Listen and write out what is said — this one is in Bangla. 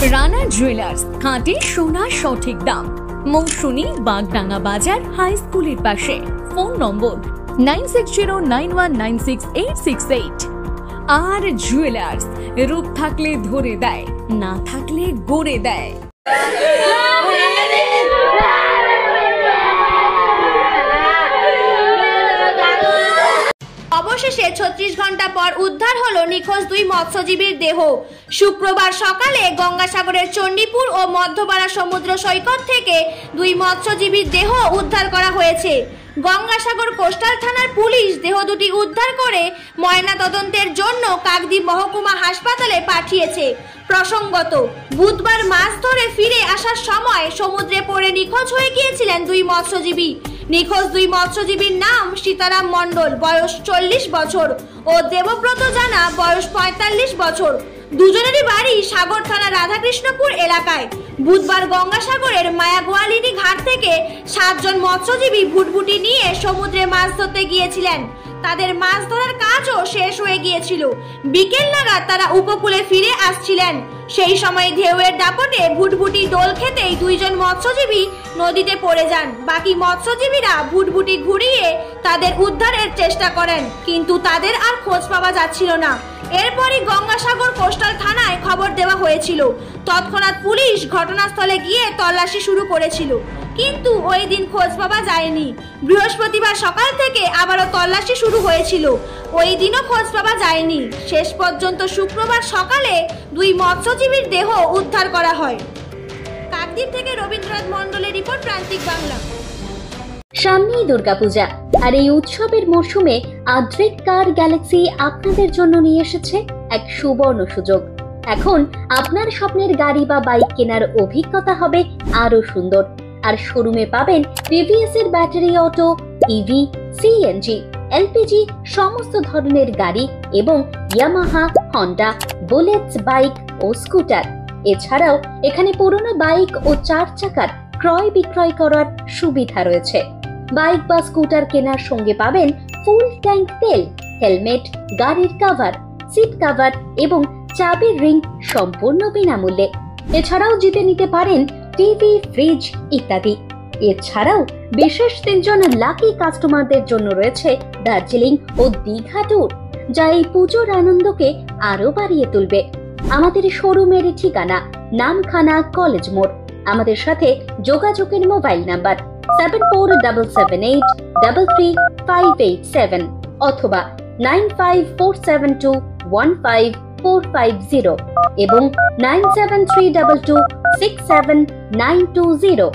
রানা জুয়েলার্স, খাঁটি সোনা সঠিক দাম। মৌসুমী, বাগডাঙ্গা বাজার, হাই স্কুলের পাশে। ফোন নম্বর 9609196868। আর জুয়েলার্স, রূপ থাকলে ধরে দেয়, না থাকলে গড়ে দেয়। অবশেষে 36 ঘন্টা পর উদ্ধার হলো নিখোঁজ দুই মৎস্যজীবীর দেহ। শুক্রবার সকালে গঙ্গাসাগরের চণ্ডীপুর ও মধ্যপাড়া সমুদ্র সৈকত থেকে দুই মৎস্যজীবীর দেহ উদ্ধার করা হয়েছে। গঙ্গাসাগর কোস্টাল থানার পুলিশ দেহ দুটি উদ্ধার করে ময়না তদন্তের জন্য কাকদ্বীপ মহকুমা হাসপাতালে পাঠিয়েছে। প্রসঙ্গত, বুধবার মাছ ধরে ফিরে আসার সময় সমুদ্রে পড়ে নিখোঁজ হয়ে গিয়েছিলেন দুই মৎস্যজীবী। নিখোঁজ দুই মৎস্যজীবীর নাম সীতারাম মণ্ডল, বয়স 40 বছর, ও দেবব্রত জানা, বয়স 45 বছর। দুজনেরই বাড়ি সাগর থানা রাধাকৃষ্ণপুর এলাকায়। বুধবার গঙ্গাসাগরের মায়াগোয়ালিনী ঘাট থেকে 7 জন মৎস্যজীবী ভুটভুটি নিয়ে সমুদ্রে মাছ ধরতে গিয়েছিলেন। তাদের মাছ ধরার কাজও শেষ হয়ে গিয়েছিল। বিকেল নাগাদ তারা উপকূলে ফিরে আসছিলেন। সেই সময় ঢেউয়ের দাপটে ভুটভুটি দোল খেতেই 2 জন মৎস্যজীবী নদীতে পড়ে যান। বাকি মৎস্যজীবীরা ভুটভুটি ঘুরিয়ে তাদের উদ্ধারের চেষ্টা করেন, কিন্তু তাদের আর খোঁজ পাওয়া যাচ্ছিল না। এরপরই গঙ্গাসাগর কোস্টাল থানায় খবর দেওয়া হয়েছিল। তৎক্ষণাৎ পুলিশ ঘটনাস্থলে গিয়ে তল্লাশি শুরু করেছিল, কিন্তু ওই দিন খোঁজ পাওয়া যায়নি। বৃহস্পতিবার সকাল থেকে আবারও তল্লাশি শুরু হয়েছিল, ওই দিনও খোঁজ পাওয়া যায়নি। শেষ পর্যন্ত শুক্রবার সকালে দুই মৎস্যজীবীর দেহ উদ্ধার করা হয়। কাকদ্বীপ থেকে রবীন্দ্রনাথ মণ্ডলের রিপোর্ট, প্রান্তিক বাংলা। সামনেই দুর্গাপূজা, আর এই উৎসবের মরশুমে আদ্রিক কার গ্যালাক্সি আপনাদের জন্য নিয়ে এসেছে এক সুবর্ণ সুযোগ। এখন আপনার স্বপ্নের গাড়ি বা বাইক কেনার অভিজ্ঞতা হবে আরো সুন্দর। আর শোরুমে পাবেন টিভিএস এর battery auto, EV, CNG, LPG সমস্ত ধরনের গাড়ি এবং ইয়ামাহা, হন্ডা, বুলেটস বাইক ও স্কুটার। এছাড়াও এখানে পুরনো বাইক ও 4 চাকার ক্রয় বিক্রয় করার সুবিধা রয়েছে। বাইক বা স্কুটার কেনার সঙ্গে পাবেন ফুল ট্যাঙ্ক তেল, হেলমেট, গাড়ির কভার, সিট কভার এবং চাবির রিং সম্পূর্ণ বিনামূল্যে। এছাড়াও জিতে নিতে পারেন টিভি, ফ্রিজ ইত্যাদি। এছাড়াও বিশেষ 3 জন লাকি কাস্টমারদের জন্য রয়েছে দার্জিলিং ও দীঘা ট্যুর, যা এই পুজোর আনন্দকে আরো বাড়িয়ে তুলবে। আমাদের শোরুমের ঠিকানা নামখানা কলেজ মোড়। আমাদের সাথে যোগাযোগের মোবাইল নাম্বার 7477833587 অথবা 9547215450 এবং 9732267920।